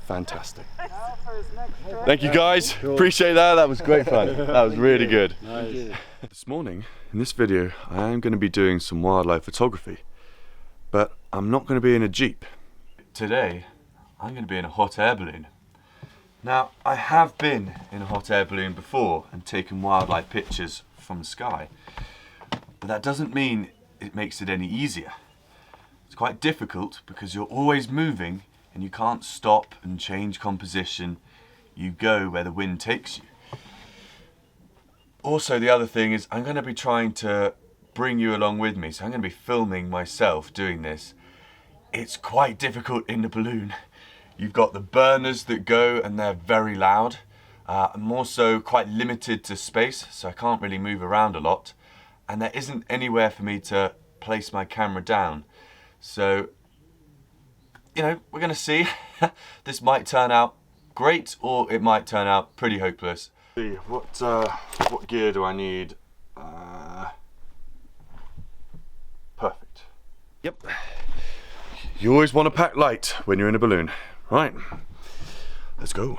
fantastic. Thank you guys, appreciate that, that was great fun. That was really good. This morning, in this video, I am going to be doing some wildlife photography, but I'm not going to be in a Jeep. Today, I'm going to be in a hot air balloon. Now, I have been in a hot air balloon before and taken wildlife pictures from the sky, but that doesn't mean it makes it any easier. It's quite difficult because you're always moving and you can't stop and change composition. You go where the wind takes you. Also, the other thing is I'm going to be trying to bring you along with me, so I'm going to be filming myself doing this. It's quite difficult in the balloon. You've got the burners that go and they're very loud. I'm also quite limited to space, so I can't really move around a lot. And there isn't anywhere for me to place my camera down. So, you know, we're going to see. This might turn out great or it might turn out pretty hopeless. What gear do I need? Perfect. Yep. You always want to pack light when you're in a balloon. Right, let's go.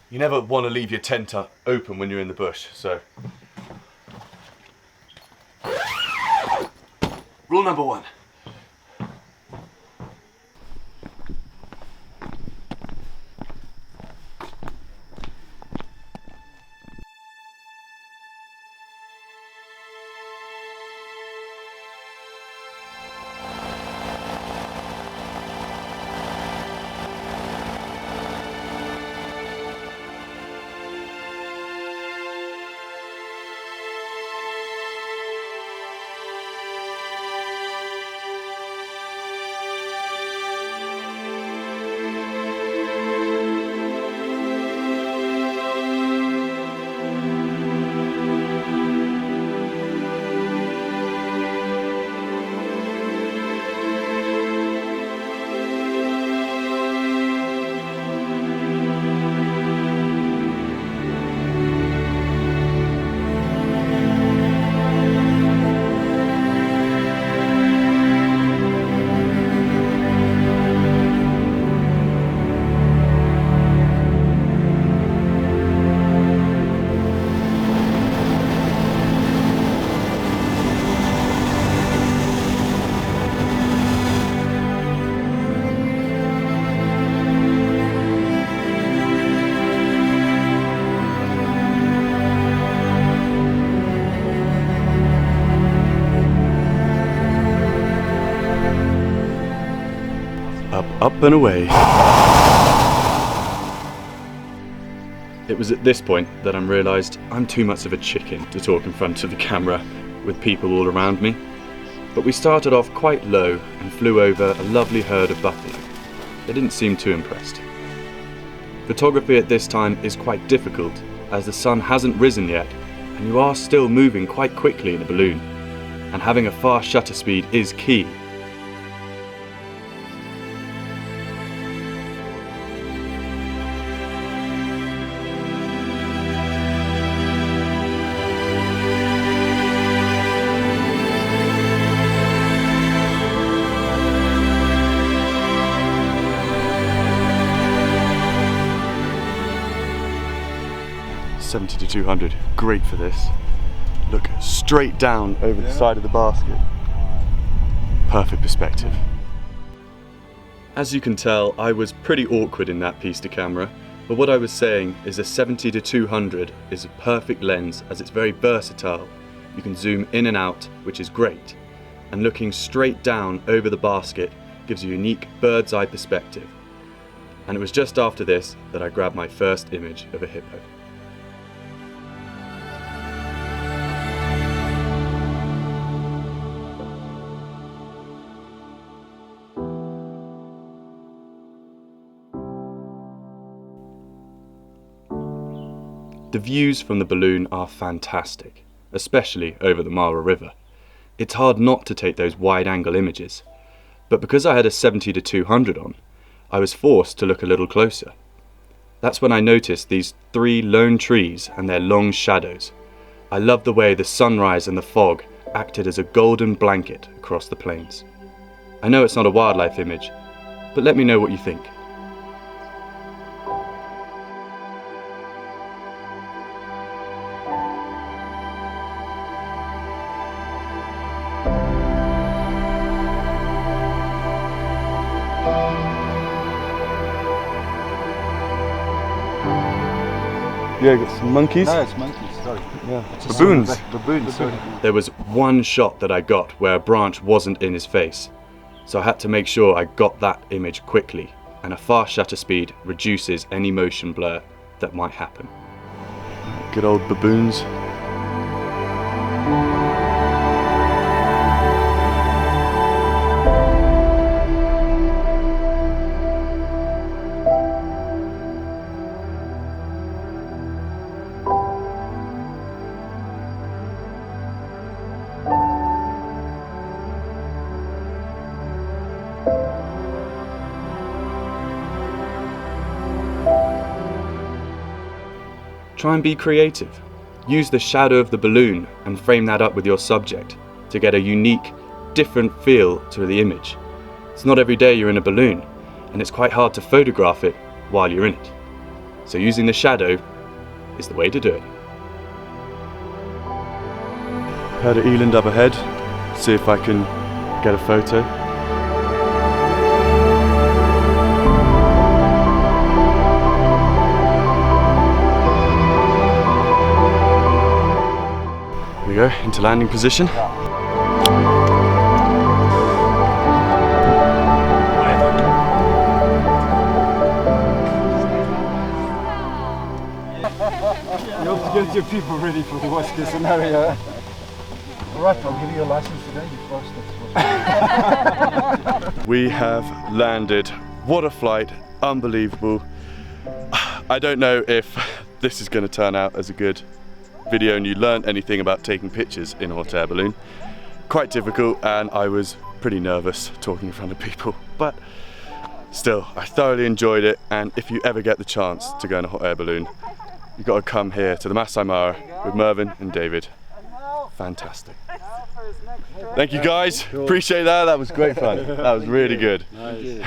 You never want to leave your tent open when you're in the bush, so. Rule number 1. Up and away. It was at this point that I realised I'm too much of a chicken to talk in front of the camera with people all around me. But we started off quite low and flew over a lovely herd of buffalo. They didn't seem too impressed. Photography at this time is quite difficult as the sun hasn't risen yet and you are still moving quite quickly in a balloon, and having a fast shutter speed is key. $70 to $200, great for this. Look straight down over the side of the basket. Perfect perspective. As you can tell, I was pretty awkward in that piece to camera, but what I was saying is a 70 to 200 is a perfect lens as it's very versatile. You can zoom in and out, which is great, and looking straight down over the basket gives a unique bird's eye perspective. And it was just after this that I grabbed my first image of a hippo. The views from the balloon are fantastic, especially over the Mara River. It's hard not to take those wide-angle images, but because I had a 70 to 200 on, I was forced to look a little closer. That's when I noticed these 3 lone trees and their long shadows. I love the way the sunrise and the fog acted as a golden blanket across the plains. I know it's not a wildlife image, but let me know what you think. Yeah, got some monkeys. No, it's monkeys, sorry. Yeah. Baboons. Baboons, sorry. There was one shot that I got where a branch wasn't in his face, so I had to make sure I got that image quickly, and a fast shutter speed reduces any motion blur that might happen. Good old baboons. Try and be creative. Use the shadow of the balloon and frame that up with your subject to get a unique, different feel to the image. It's not every day you're in a balloon, and it's quite hard to photograph it while you're in it. So using the shadow is the way to do it. Heard an eland up ahead. See if I can get a photo. Go into landing position. You have to get your people ready for the worst case scenario. Alright, I'll give you a license today. We have landed. What a flight, unbelievable. I don't know if this is going to turn out as a good video and you learned anything about taking pictures in a hot air balloon. Quite difficult, and I was pretty nervous talking in front of people, but still I thoroughly enjoyed it. And if you ever get the chance to go in a hot air balloon, you've got to come here to the Masai Mara with Mervyn and David. Fantastic. Thank you guys, appreciate that. That was great fun. That was really good. Nice.